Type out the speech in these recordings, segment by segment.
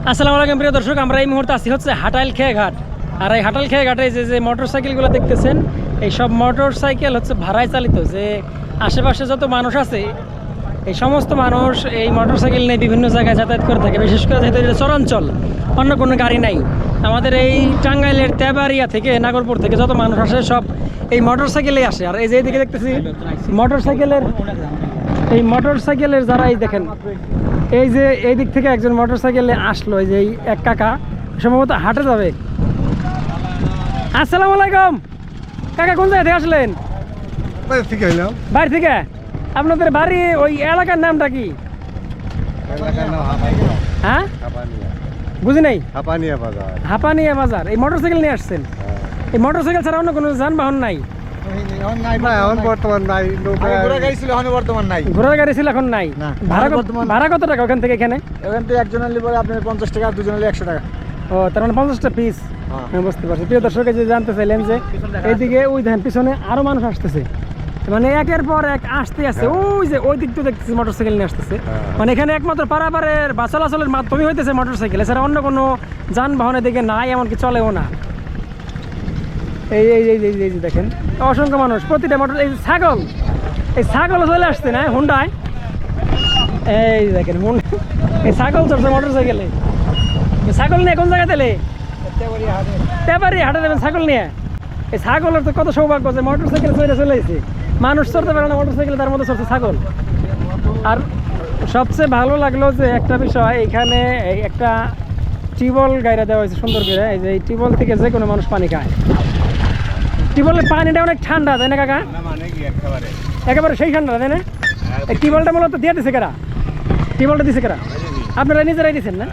আসসালামু আলাইকুম প্রিয় দর্শক, আমরা এই মুহূর্তে আছি হচ্ছে হাটাইল খেয়াঘাট। আর এই হাটাইল খেয়াঘাটে যে মোটর সাইকেলগুলো দেখতেছেন, এই সব মোটর সাইকেল হচ্ছে ভাড়ায় চালিত। যে আশেপাশে যত মানুষ আছে, এই সমস্ত মানুষ এই মোটর সাইকেল নিয়ে বিভিন্ন জায়গায় যাতায়াত করে থাকে। বিশেষ করে যেহেতু এটা চরাঞ্চল, অন্য কোনো গাড়ি নাই। আমাদের এই টাঙ্গাইলের তেবাড়িয়া থেকে, নাগরপুর থেকে যত মানুষ আসে সব এই মোটর সাইকেলেই আসে। আর এই যে এইদিকে দেখতেছি মোটর সাইকেলের যারা, এই দেখেন এই যে এই দিক থেকে একজন মোটর সাইকেলে আসলো, এই যে এক কাকা সম্ভবত হাটে যাবে। আসসালামু আলাইকুম কাকা, কোন জায়গা থেকে আসলেন? বাড়ি থেকে। আপনাদের বাড়ি ওই এলাকার নামটা কি? হ্যাঁ, বুঝি নাই। হাপানিয়া বাজার। এই মোটর সাইকেল নিয়ে আসছেন? এই মোটর সাইকেল ছাড়া অন্য কোনো যানবাহন নাই? ঘোড়ার গাড়ি ছিল, এখন নাই। ভাড়া কত টাকা ওখান থেকে এখানে? এখান থেকে একজনের লিবার আপনার 50 টাকা, দুজনের 100 টাকা। ও, তার মানে 50টা পিস। আমি বুঝতে পারছি। প্রিয় দর্শক, যে জানতে চাইলেন যে এইদিকে ওই দেখেন পিছনে আরো মানুষ আসতেছে, মানে একের পর এক আসতে আছে। ওই যে ওই দিক তো দেখতেছি মোটর সাইকেল নিয়ে আসতেছে। মানে এখানে একমাত্র পারাপারের বা চলাচলের মাধ্যমে হইতেছে মোটর সাইকেল, এছাড়া অন্য কোনো যানবাহনের দিকে নাই, এমনকি চলেও না। এই এই এই এই যে দেখেন অসংখ্য মানুষ, প্রতিটা মোটর। এই ছাগল চলে আসছে না হুন্ডায়। এই দেখেন এই ছাগল চলছে মোটর সাইকেলে। ছাগল নিয়ে কোন জায়গায় তেলে? তেবাড়ি হাটে দেবেন ছাগল নিয়ে? এই ছাগলের তো কত সৌভাগ্য যে মোটর সাইকেল চলে এসেছে। মানুষ চড়তে পারে না মোটর সাইকেল, তার মধ্যে চলছে ছাগল। আর সবচেয়ে ভালো লাগলো যে একটা বিষয়, এখানে একটা টিউবওয়েল গাইরা দেওয়া হয়েছে সুন্দর করে। এই যে এই টিউবওয়েল থেকে যে কোনো মানুষ পানি খায়। টিউবওয়েলের পানিটা অনেক ঠান্ডা, তাই না কাকা? একেবারে সেই ঠান্ডা, তাই না? এই টিউবওয়েলটা মূলত দিয়ে দিছে কারা? টিউবওয়েলটা দিছে কারা? আপনারা নিজেরাই দিচ্ছেন না?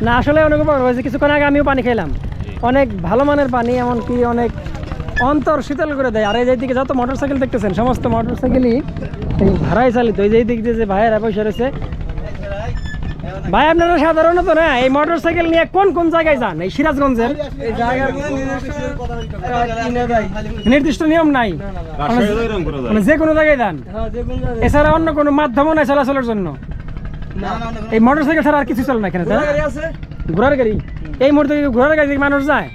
না, আসলে অনেক উপকার হয়েছে। কিছুক্ষণ আগে আমিও পানি খেলাম, অনেক ভালো মানের পানি, এমনকি অনেক অন্তর শীতল করে দেয়। আর এই দিকে যত মোটর সাইকেল দেখতেছেন, সমস্ত মোটর সাইকেলই এই ভাড়ায় চালিত। এই যে দিক দিয়ে যে ভাইয়েরা বসে রয়েছে। ভাই, আপনারা সাধারণত না এই মোটর সাইকেল নিয়ে কোন কোন জায়গায় যান? এই সিরাজগঞ্জের নির্দিষ্ট নিয়ম নাই, মানে যে কোনো জায়গায় যান? এছাড়া অন্য কোনো মাধ্যমও নাই চলাচলের জন্য? এই মোটর সাইকেল ছাড়া আর কিছু চলে না এখানে? ঘোড়ার গাড়ি? এই মুহূর্তে ঘোড়ার গাড়ি মানুষ যায়?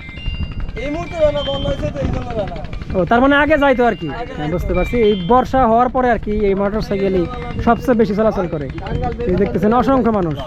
ও, তার মানে আগে যাইতো আর কি। বুঝতে পারছি। এই বর্ষা হওয়ার পরে আর কি এই মোটর সাইকেলই সবচেয়ে বেশি চলাচল করে। দেখতেছেন অসংখ্য মানুষ।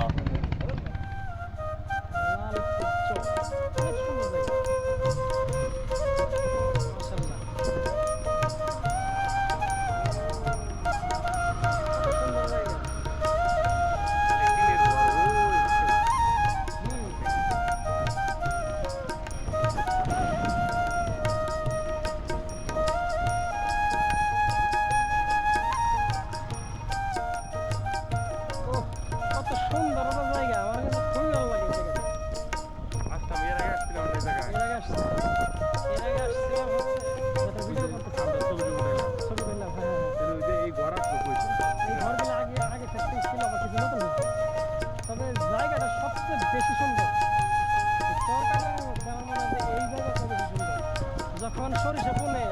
তবে জায়গাটা সবচেয়ে বেশি সুন্দর। যখন সরিষা বুনে